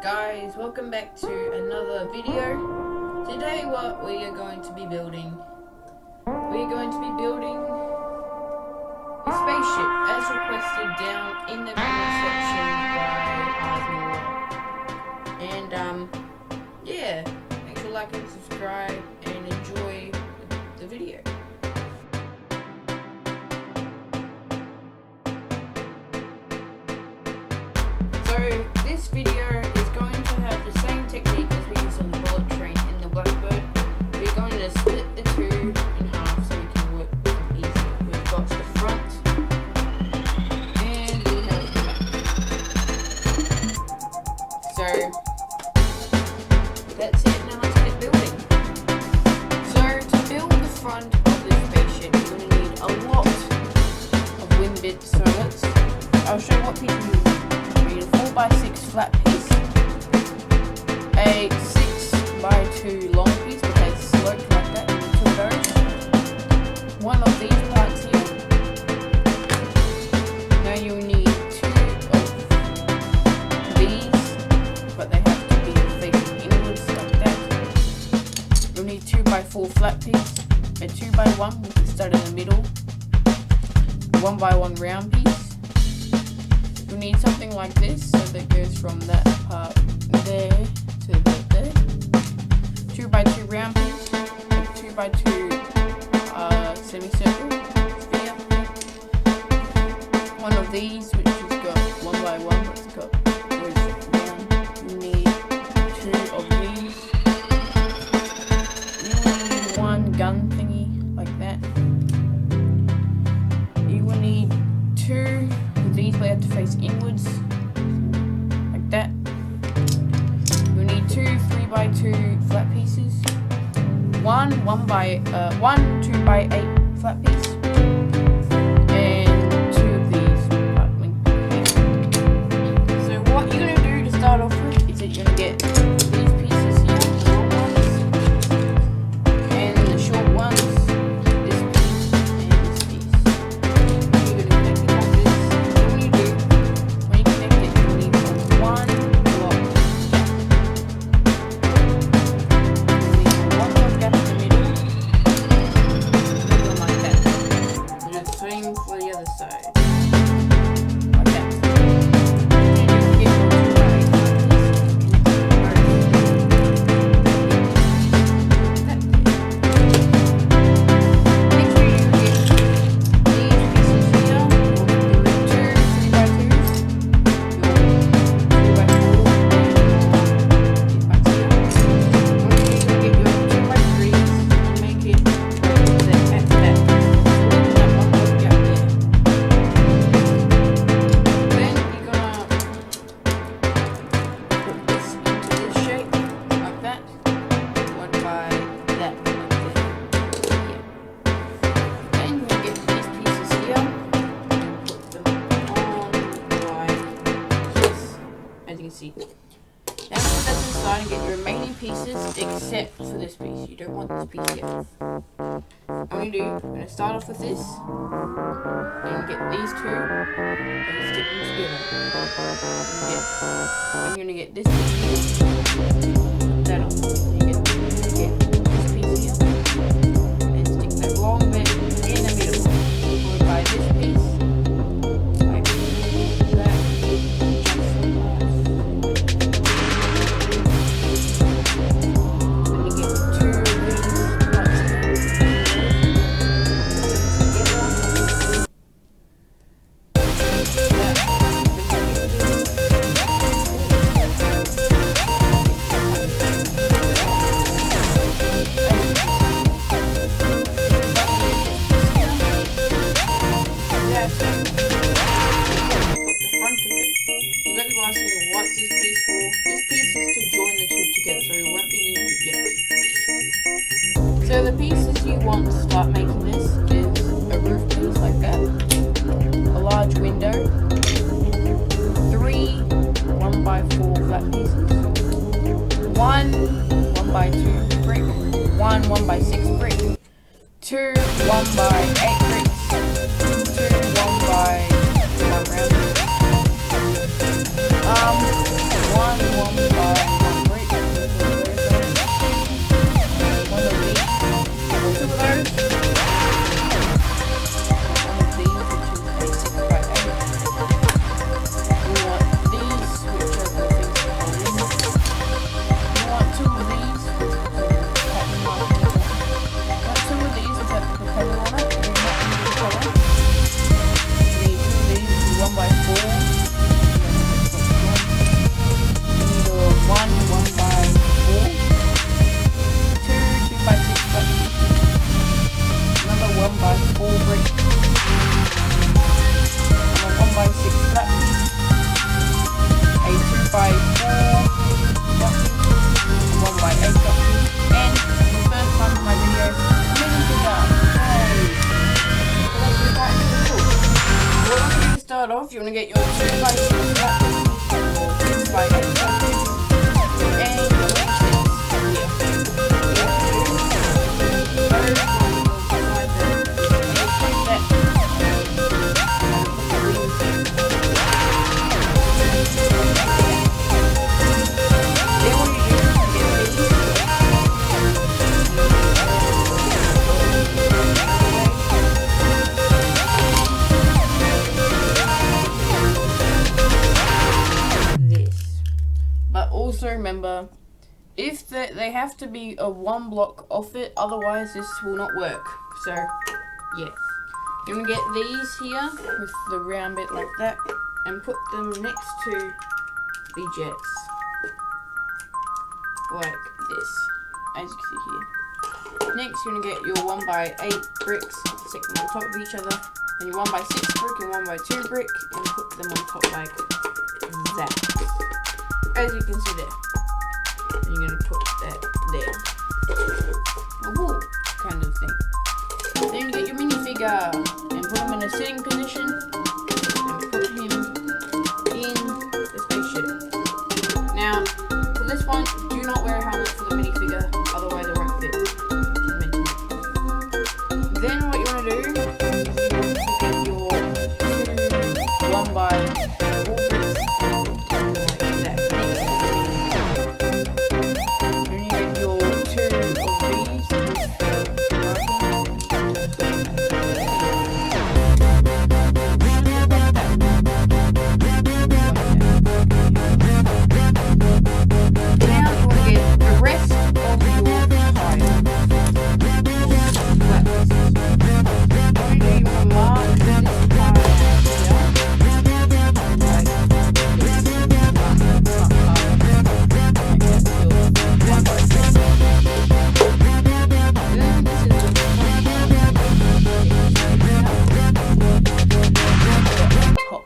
Guys, welcome back to another video. Today what we are going to be building, a spaceship as requested down in the comment section by And yeah, make sure to like and subscribe and enjoy the video. So this video is going to have the same technique as we used on the bullet train in the Blackbird. We're going to split the two in half so we can work with them easily. We've got the front and we have the back. So that's it, now let's get building. So to build the front of this spaceship, you're going to need a lot of wind bits. So I'll show you what people use. A 4x6 flat piece, a 6x2 long piece which has sloped like that, and two of those, one of these parts here. Now you'll need two of these, but they have to be facing inwards like that. You'll need 2x4 flat piece, a 2x1 with the stud in the middle, a 1x1 round piece. You'll need something like this, so that goes from that part there to there. 2x2 round piece, 2x2 semicircle sphere. One of these, which has got 1x1, but it's got goes round. You need two of these. You will need one gun thingy like that. You will need two. These we have to face inwards, like that. You'll need two 3x2 flat pieces, one 2x8 flat piece, and two of these. So what you're gonna do to start off with is that you're gonna get these pieces here, the long ones, and the short ones. For the other side. Like that. Next we get these pieces here. We'll do 3x2s. 2x4. And make it at that. See. Now put that to the side and get the remaining pieces except for this piece. You don't want this piece yet. I'm going to start off with this and get these two and stick them together. I'm going to get this piece here, that on. You get this piece here and stick that long bit in the middle. Followed by this piece. So the pieces you want to start making this is a roof piece like that, a large window, 3 1x4 flat pieces, 1 1x2 brick, 1 1x6 brick, 2 1x8 bricks, 2 1x1 round bricks, 1 1x also remember, if they have to be a 1 block off it, otherwise this will not work. So, yeah. You're going to get these here with the round bit like that and put them next to the jets. Like this, as you can see here. Next, you're going to get your 1x8 bricks, stick them on top of each other. Then your 1x6 brick and 1x2 brick, and put them on top like that. As you can see there. And you're going to put that there. A wall kind of thing. Then you get your minifigure and put him in a sitting position and put him in the spaceship. Now, for this one, do not wear a helmet for the minifigure, otherwise it won't fit. Then what you want to do is take your 1x4 bricks like that. Then you get your 2 of these with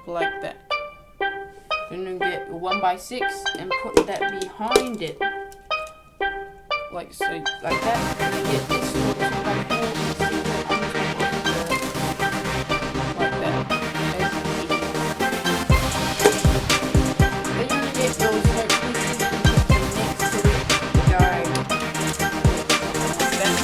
like that. Then you get your 1x6 and put that behind it. Like so, like that. And you get this little 2x4 and stick it on top of like that. As you see. Then you get those like pieces and put them next to the guy. Like that.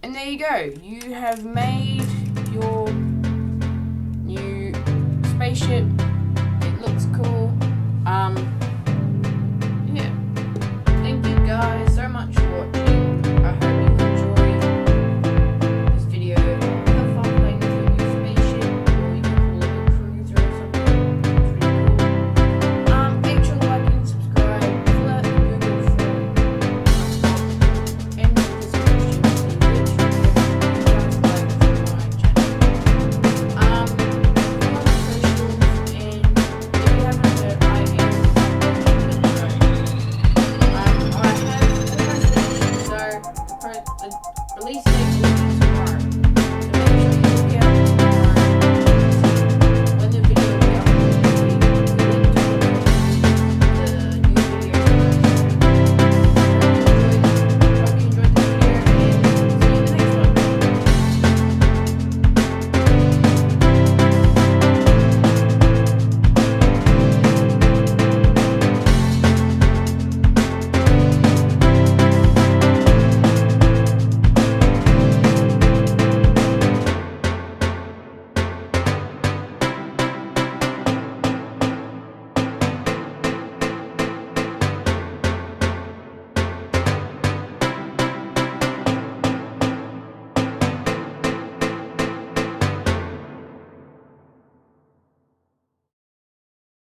And there you go. You have made your new spaceship